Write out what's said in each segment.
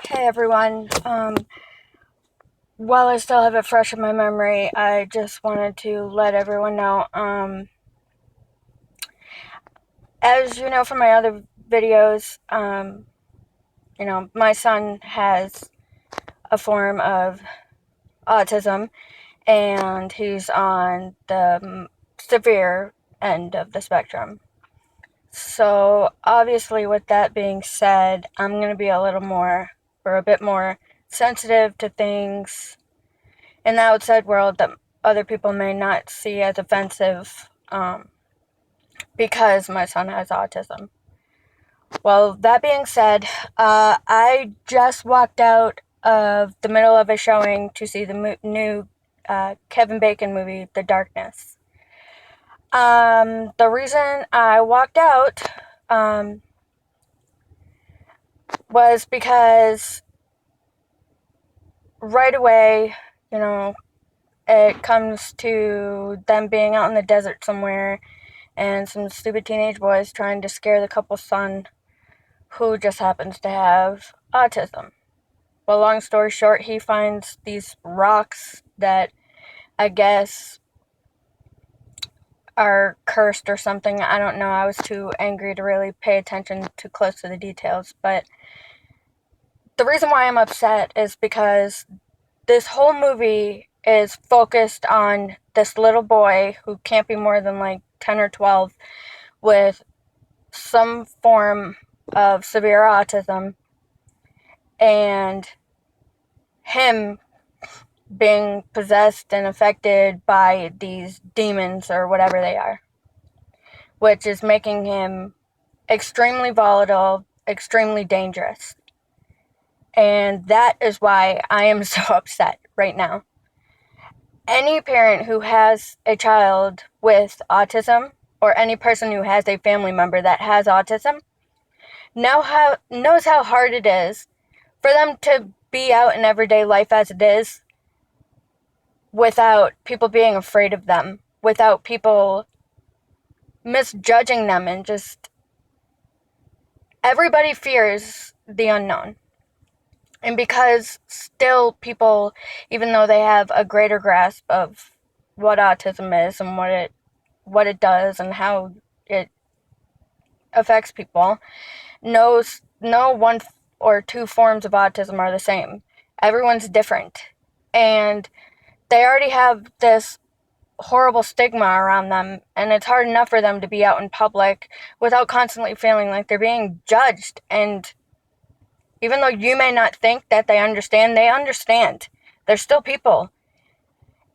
Hey everyone. While I still have it fresh in my memory, I just wanted to let everyone know. As you know from my other videos, my son has a form of autism, and he's on the severe end of the spectrum. So obviously, with that being said, I'm going to be a bit more sensitive to things in the outside world that other people may not see as offensive, because my son has autism. Well, that being said, I just walked out of the middle of a showing to see the new Kevin Bacon movie, The Darkness. The reason I walked out was because right away, you know, it comes to them being out in the desert somewhere and some stupid teenage boys trying to scare the couple's son, who just happens to have autism. Well, long story short, he finds these rocks that I guess are cursed or something. I don't know. I was too angry to really pay attention too close to the details. But the reason why I'm upset is because this whole movie is focused on this little boy who can't be more than like 10 or 12 with some form of severe autism, and him being possessed and affected by these demons or whatever they are, which is making him extremely volatile, extremely dangerous. And that is why I am so upset right now. Any parent who has a child with autism, or any person who has a family member that has autism, knows how hard it is for them to be out in everyday life as it is without people being afraid of them, without people misjudging them, and just everybody fears the unknown. And because still people, even though they have a greater grasp of what autism is and what it does and how it affects people, knows no one or two forms of autism are the same. Everyone's different. And they already have this horrible stigma around them, and it's hard enough for them to be out in public without constantly feeling like they're being judged. And even though you may not think that they understand, they understand. They're still people.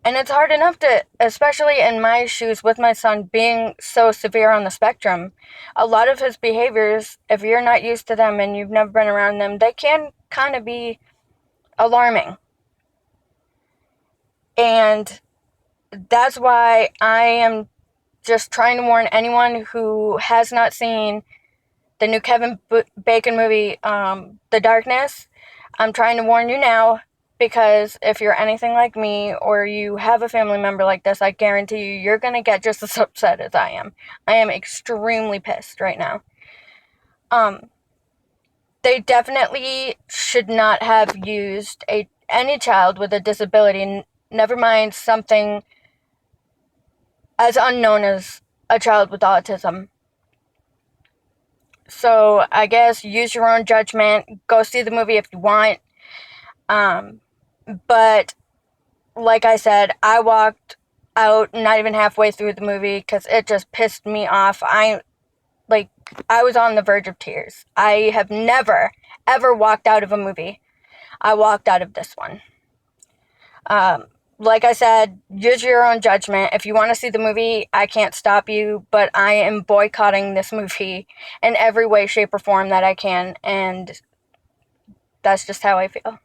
And it's hard enough to, especially in my shoes with my son being so severe on the spectrum, a lot of his behaviors, if you're not used to them and you've never been around them, they can kind of be alarming. And that's why I am just trying to warn anyone who has not seen the new Kevin Bacon movie, The Darkness. I'm trying to warn you now, because if you're anything like me or you have a family member like this, I guarantee you're going to get just as upset as I am. I am extremely pissed right now. They definitely should not have used any child with a disability, never mind something as unknown as a child with autism. So I guess use your own judgment. Go see the movie if you want. But like I said, I walked out not even halfway through the movie because it just pissed me off. I was on the verge of tears. I have never, ever walked out of a movie. I walked out of this one. Like I said, use your own judgment. If you want to see the movie, I can't stop you, but I am boycotting this movie in every way, shape, or form that I can, and that's just how I feel.